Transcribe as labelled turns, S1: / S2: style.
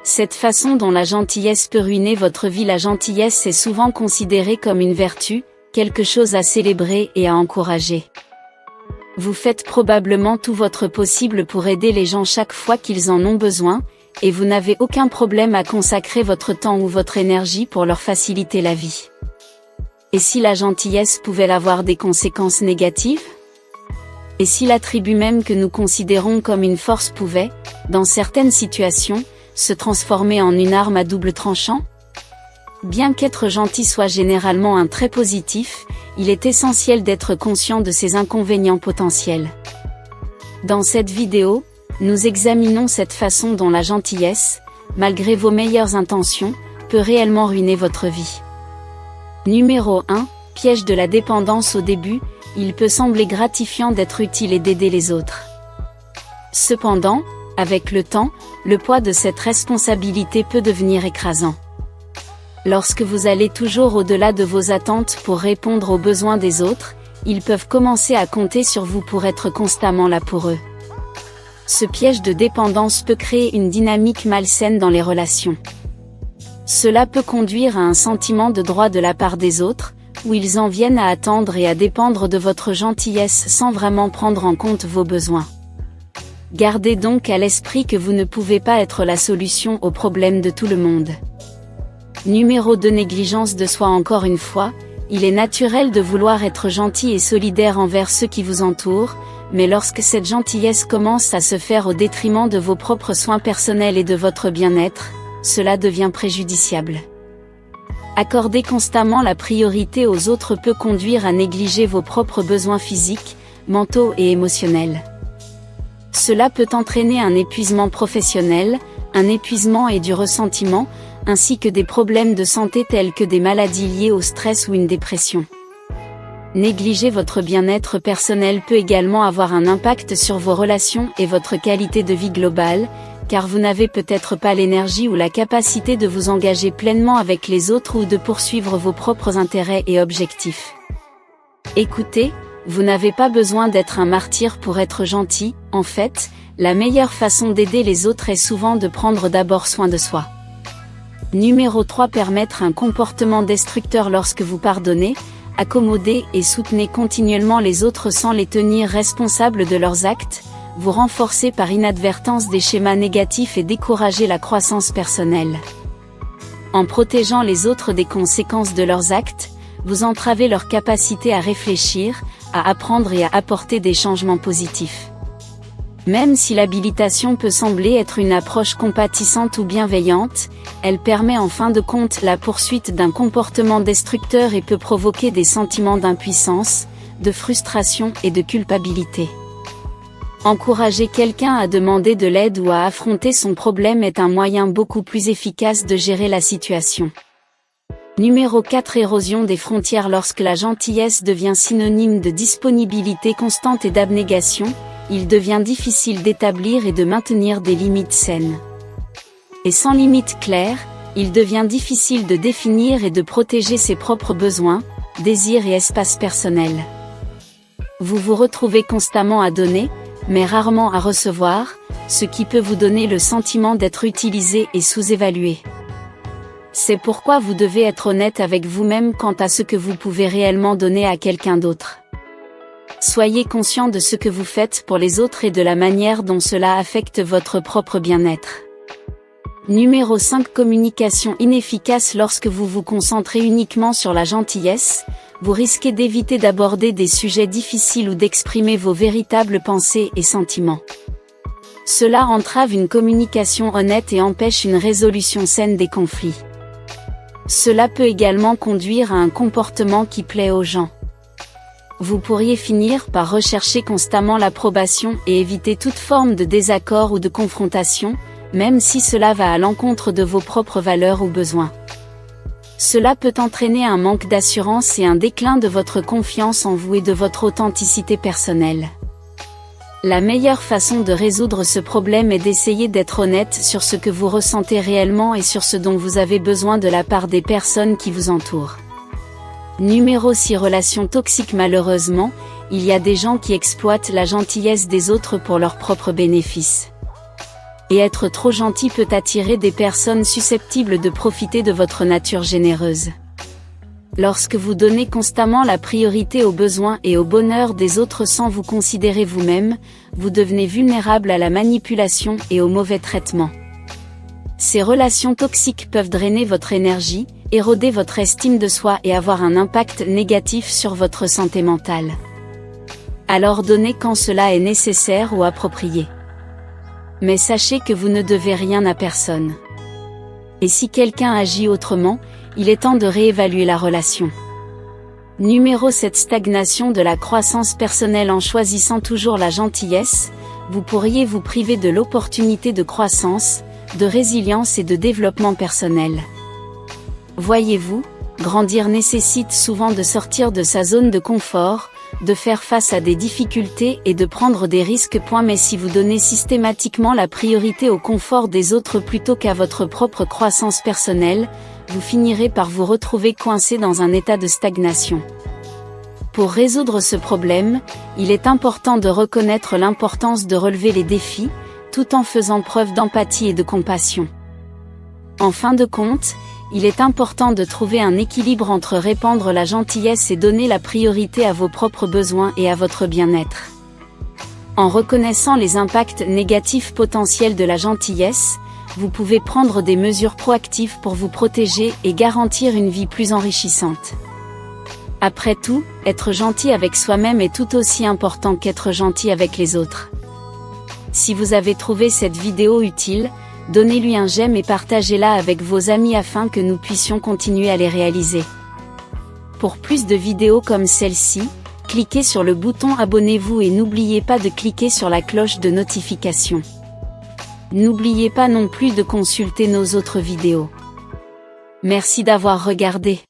S1: Cette façon dont la gentillesse peut ruiner votre vie. La gentillesse est souvent considérée comme une vertu, quelque chose à célébrer et à encourager. Vous faites probablement tout votre possible pour aider les gens chaque fois qu'ils en ont besoin, et vous n'avez aucun problème à consacrer votre temps ou votre énergie pour leur faciliter la vie. Et si la gentillesse pouvait avoir des conséquences négatives ? Et si l'attribut même que nous considérons comme une force pouvait, dans certaines situations, se transformer en une arme à double tranchant ? Bien qu'être gentil soit généralement un trait positif, il est essentiel d'être conscient de ses inconvénients potentiels. Dans cette vidéo, nous examinons cette façon dont la gentillesse, malgré vos meilleures intentions, peut réellement ruiner votre vie. Numéro 1, piège de la dépendance. Au début, il peut sembler gratifiant d'être utile et d'aider les autres. Cependant, avec le temps, le poids de cette responsabilité peut devenir écrasant. Lorsque vous allez toujours au-delà de vos attentes pour répondre aux besoins des autres, ils peuvent commencer à compter sur vous pour être constamment là pour eux. Ce piège de dépendance peut créer une dynamique malsaine dans les relations. Cela peut conduire à un sentiment de droit de la part des autres, où ils en viennent à attendre et à dépendre de votre gentillesse sans vraiment prendre en compte vos besoins. Gardez donc à l'esprit que vous ne pouvez pas être la solution aux problèmes de tout le monde. Numéro 2, négligence de soi. Encore une fois, il est naturel de vouloir être gentil et solidaire envers ceux qui vous entourent, mais lorsque cette gentillesse commence à se faire au détriment de vos propres soins personnels et de votre bien-être, cela devient préjudiciable. Accorder constamment la priorité aux autres peut conduire à négliger vos propres besoins physiques, mentaux et émotionnels. Cela peut entraîner un épuisement professionnel, un épuisement et du ressentiment, ainsi que des problèmes de santé tels que des maladies liées au stress ou une dépression. Négliger votre bien-être personnel peut également avoir un impact sur vos relations et votre qualité de vie globale, car vous n'avez peut-être pas l'énergie ou la capacité de vous engager pleinement avec les autres ou de poursuivre vos propres intérêts et objectifs. Écoutez, vous n'avez pas besoin d'être un martyr pour être gentil. En fait, la meilleure façon d'aider les autres est souvent de prendre d'abord soin de soi. Numéro 3, permettre un comportement destructeur. Lorsque vous pardonnez, accommodez et soutenez continuellement les autres sans les tenir responsables de leurs actes, vous renforcez par inadvertance des schémas négatifs et découragez la croissance personnelle. En protégeant les autres des conséquences de leurs actes, vous entravez leur capacité à réfléchir, à apprendre et à apporter des changements positifs. Même si l'habilitation peut sembler être une approche compatissante ou bienveillante, elle permet en fin de compte la poursuite d'un comportement destructeur et peut provoquer des sentiments d'impuissance, de frustration et de culpabilité. Encourager quelqu'un à demander de l'aide ou à affronter son problème est un moyen beaucoup plus efficace de gérer la situation. Numéro 4, érosion des frontières. Lorsque la gentillesse devient synonyme de disponibilité constante et d'abnégation, il devient difficile d'établir et de maintenir des limites saines. Et sans limites claires, il devient difficile de définir et de protéger ses propres besoins, désirs et espaces personnels. Vous vous retrouvez constamment à donner, mais rarement à recevoir, ce qui peut vous donner le sentiment d'être utilisé et sous-évalué. C'est pourquoi vous devez être honnête avec vous-même quant à ce que vous pouvez réellement donner à quelqu'un d'autre. Soyez conscient de ce que vous faites pour les autres et de la manière dont cela affecte votre propre bien-être. Numéro 5, communication inefficace. Lorsque vous vous concentrez uniquement sur la gentillesse, vous risquez d'éviter d'aborder des sujets difficiles ou d'exprimer vos véritables pensées et sentiments. Cela entrave une communication honnête et empêche une résolution saine des conflits. Cela peut également conduire à un comportement qui plaît aux gens. Vous pourriez finir par rechercher constamment l'approbation et éviter toute forme de désaccord ou de confrontation, même si cela va à l'encontre de vos propres valeurs ou besoins. Cela peut entraîner un manque d'assurance et un déclin de votre confiance en vous et de votre authenticité personnelle. La meilleure façon de résoudre ce problème est d'essayer d'être honnête sur ce que vous ressentez réellement et sur ce dont vous avez besoin de la part des personnes qui vous entourent. Numéro 6, relations toxiques. Malheureusement, il y a des gens qui exploitent la gentillesse des autres pour leur propre bénéfice. Et être trop gentil peut attirer des personnes susceptibles de profiter de votre nature généreuse. Lorsque vous donnez constamment la priorité aux besoins et au bonheur des autres sans vous considérer vous-même, vous devenez vulnérable à la manipulation et au mauvais traitement. Ces relations toxiques peuvent drainer votre énergie, éroder votre estime de soi et avoir un impact négatif sur votre santé mentale. Alors donnez quand cela est nécessaire ou approprié. Mais sachez que vous ne devez rien à personne. Et si quelqu'un agit autrement, il est temps de réévaluer la relation. Numéro 7. Stagnation de la croissance personnelle. En choisissant toujours la gentillesse, vous pourriez vous priver de l'opportunité de croissance, de résilience et de développement personnel. Voyez-vous, grandir nécessite souvent de sortir de sa zone de confort, de faire face à des difficultés et de prendre des risques. Mais si vous donnez systématiquement la priorité au confort des autres plutôt qu'à votre propre croissance personnelle, vous finirez par vous retrouver coincé dans un état de stagnation. Pour résoudre ce problème, il est important de reconnaître l'importance de relever les défis, tout en faisant preuve d'empathie et de compassion. En fin de compte, il est important de trouver un équilibre entre répandre la gentillesse et donner la priorité à vos propres besoins et à votre bien-être. En reconnaissant les impacts négatifs potentiels de la gentillesse, vous pouvez prendre des mesures proactives pour vous protéger et garantir une vie plus enrichissante. Après tout, être gentil avec soi-même est tout aussi important qu'être gentil avec les autres. Si vous avez trouvé cette vidéo utile, donnez-lui un j'aime et partagez-la avec vos amis afin que nous puissions continuer à les réaliser. Pour plus de vidéos comme celle-ci, cliquez sur le bouton abonnez-vous et n'oubliez pas de cliquer sur la cloche de notification. N'oubliez pas non plus de consulter nos autres vidéos. Merci d'avoir regardé.